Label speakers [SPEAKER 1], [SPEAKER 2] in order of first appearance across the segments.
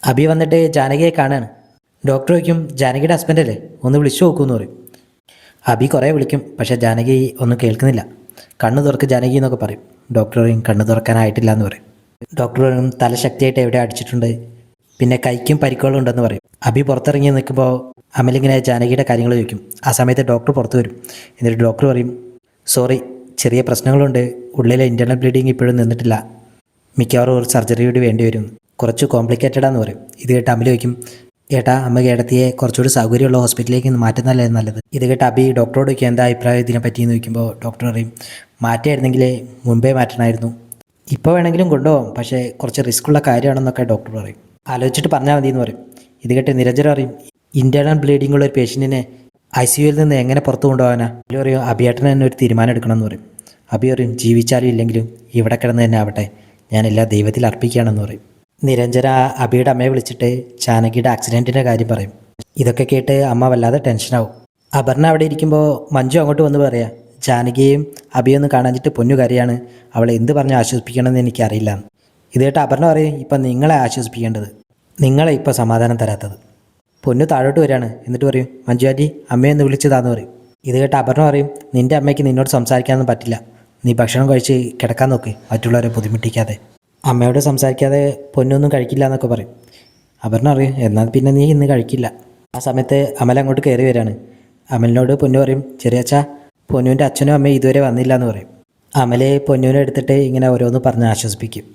[SPEAKER 1] അഭി വന്നിട്ട് ജാനകിയെ കാണാണ്. ഡോക്ടർ ചോദിക്കും, ജാനകിയുടെ ഹസ്ബൻഡല്ലേ, ഒന്ന് വിളിച്ചു നോക്കൂന്ന് പറയും. അഭി കുറേ വിളിക്കും, പക്ഷേ ജാനകി ഒന്നും കേൾക്കുന്നില്ല. കണ്ണ് തുറക്ക് ജാനകി എന്നൊക്കെ പറയും. ഡോക്ടർ പറയും കണ്ണ് തുറക്കാനായിട്ടില്ല എന്ന് പറയും. ഡോക്ടർ പറയും തല ശക്തിയായിട്ട് എവിടെ അടിച്ചിട്ടുണ്ട്, പിന്നെ കൈക്കും പരിക്കുകളും ഉണ്ടെന്ന് പറയും. അഭി പുറത്തിറങ്ങി നിൽക്കുമ്പോൾ അമലിങ്ങനെ ജാനകിയുടെ കാര്യങ്ങൾ ചോദിക്കും. ആ സമയത്ത് ഡോക്ടർ പുറത്ത് വരും. എന്നിട്ട് ഡോക്ടർ പറയും, സോറി, ചെറിയ പ്രശ്നങ്ങളുണ്ട്, ഉള്ളിലെ ഇൻറ്റേർണൽ ബ്ലീഡിങ് ഇപ്പോഴും നിന്നിട്ടില്ല, മിക്കവാറും ഒരു സർജറി കൂടി വേണ്ടി വരും, കുറച്ച് കോംപ്ലിക്കേറ്റഡാന്ന് പറയും. ഇത് കേട്ട് അമൽ ചോദിക്കും, ഏട്ടാ അമ്മ ഏടത്തിയെ കുറച്ചുകൂടി സൗകര്യമുള്ള ഹോസ്പിറ്റലിലേക്ക് മാറ്റുന്നതല്ലേ നല്ലത്. ഇത് കേട്ട് അബി ഡോക്ടറോട് ചോദിക്കുക എന്താ അഭിപ്രായം ഇതിനെ പറ്റിയെന്ന് ചോദിക്കുമ്പോൾ ഡോക്ടർ പറയും, മാറ്റിയായിരുന്നെങ്കിൽ മുമ്പേ മാറ്റണമായിരുന്നു, ഇപ്പോൾ വേണമെങ്കിലും കൊണ്ടുപോകാം, പക്ഷേ കുറച്ച് റിസ്ക്കുള്ള കാര്യമാണെന്നൊക്കെ ഡോക്ടർ പറയും. ആലോചിച്ചിട്ട് പറഞ്ഞാൽ മതി എന്ന് പറയും. ഇത് കേട്ട് നിരഞ്ജന പറയും, ഇൻറ്റേർണൽ ബ്ലീഡിംഗ് ഉള്ള ഒരു പേഷ്യൻറ്റിനെ ICUവിൽ നിന്ന് എങ്ങനെ പുറത്ത് കൊണ്ടുപോകാനാ? അബി പറയും, അഭിയേട്ടന് തന്നെ ഒരു തീരുമാനം എടുക്കണം എന്ന് പറയും. അബി പറയും, ജീവിച്ചാലും ഇല്ലെങ്കിലും ഇവിടെ കിടന്ന് തന്നെ ആവട്ടെ, ഞാനെല്ലാം ദൈവത്തിൽ അർപ്പിക്കുകയാണെന്ന് പറയും. നിരഞ്ജന അബിയുടെ അമ്മയെ വിളിച്ചിട്ട് ജാനകിയുടെ ആക്സിഡൻറ്റിൻ്റെ കാര്യം പറയും. ഇതൊക്കെ കേട്ട് അമ്മ വല്ലാതെ ടെൻഷനാവും. അപർണ അവിടെ ഇരിക്കുമ്പോൾ മഞ്ജു അങ്ങോട്ട് വന്ന് പറയാം, ജാനകിയെയും അബിയൊന്നും കാണാഞ്ഞിട്ട് പൊന്നു കാര്യമാണ്, അവളെ എന്ത് പറഞ്ഞ് ആശ്വസിപ്പിക്കണമെന്ന് എനിക്കറിയില്ല. ഇത് കേട്ട് അപർണ പറയും, ഇപ്പം നിങ്ങളെ ആശ്വസിപ്പിക്കേണ്ടത്, നിങ്ങളെ ഇപ്പോൾ സമാധാനം തരാത്തത്. പൊന്നു താഴോട്ട് വരികയാണ്. എന്നിട്ട് പറയും, മഞ്ജു ആൻറ്റി അമ്മയൊന്ന് വിളിച്ചതാന്ന് പറയും. ഇത് കേട്ട് അപർണ പറയും, നിൻ്റെ അമ്മയ്ക്ക് നിന്നോട് സംസാരിക്കാനൊന്നും പറ്റില്ല, നീ ഭക്ഷണം കഴിച്ച് കിടക്കാൻ നോക്ക്, മറ്റുള്ളവരെ ബുദ്ധിമുട്ടിക്കാതെ. അമ്മയോട് സംസാരിക്കാതെ പൊന്നൊന്നും കഴിക്കില്ല എന്നൊക്കെ പറയും. അപർണ പറയും, എന്നാൽ പിന്നെ നീ ഇന്ന് കഴിക്കില്ല. ആ സമയത്ത് അമൽ അങ്ങോട്ട് കയറി വരികയാണ്. അമലിനോട് പൊന്നു പറയും, ചെറിയച്ഛാ പൊന്നുവിൻ്റെ അച്ഛനും അമ്മയും ഇതുവരെ വന്നില്ല എന്ന് പറയും. അമല് പൊന്നുവിനെ എടുത്തിട്ട് ഇങ്ങനെ ഓരോന്ന് പറഞ്ഞ് ആശ്വസിപ്പിക്കും.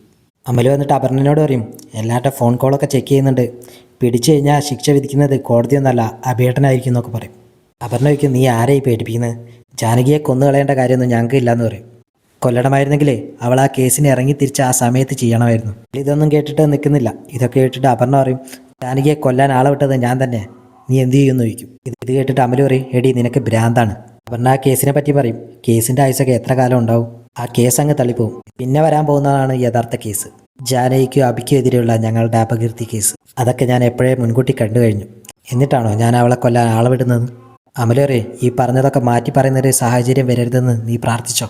[SPEAKER 1] അമൽ വന്നിട്ട് അപർണനോട് പറയും, എല്ലാവരുടെ ഫോൺ കോളൊക്കെ ചെക്ക് ചെയ്യുന്നുണ്ട്, പിടിച്ചു കഴിഞ്ഞാൽ ശിക്ഷ വിധിക്കുന്നത് കോടതിയൊന്നല്ല അഭിയേട്ടനായിരിക്കും എന്നൊക്കെ പറയും. അപർണ ചോദിക്കും, നീ ആരെയും പേടിപ്പിക്കുന്നത്, ജാനകിയെ കൊന്നു കളയേണ്ട കാര്യമൊന്നും ഞങ്ങൾക്ക് ഇല്ലയെന്ന് പറയും. കൊല്ലണമായിരുന്നെങ്കിലേ അവൾ ആ കേസിന് ഇറങ്ങി തിരിച്ച് ആ സമയത്ത് ചെയ്യണമായിരുന്നു. ഇതൊന്നും കേട്ടിട്ട് നിൽക്കുന്നില്ല. ഇതൊക്കെ കേട്ടിട്ട് അപർണ പറയും, ജാനകിയെ കൊല്ലാൻ ആളെ വിട്ടത് ഞാൻ തന്നെ, നീ എന്ത് ചെയ്യുമെന്ന് ചോദിക്കും. ഇത് കേട്ടിട്ട് അമൽ പറയും, എടി നിനക്ക് ഭ്രാന്താണ്. അപർണ ആ കേസിനെ പറ്റി പറയും, കേസിൻ്റെ ആയുസൊക്കെ എത്ര കാലം ഉണ്ടാവും, ആ കേസ് അങ്ങ് തള്ളിപ്പോവും, പിന്നെ വരാൻ പോകുന്നതാണ് യഥാർത്ഥ കേസ്, ജാനകിക്കും അബിക്കും എതിരെയുള്ള ഞങ്ങളുടെ അപകീർത്തി കേസ്. അതൊക്കെ ഞാൻ എപ്പോഴേ മുൻകൂട്ടി കണ്ടു കഴിഞ്ഞു, എന്നിട്ടാണോ ഞാൻ അവളെ കൊല്ലാൻ ആളെ വിടുന്നത്. അമൽ പറയും, ഈ പറഞ്ഞതൊക്കെ മാറ്റി പറയുന്നൊരു സാഹചര്യം വരരുതെന്ന് നീ പ്രാർത്ഥിച്ചോ.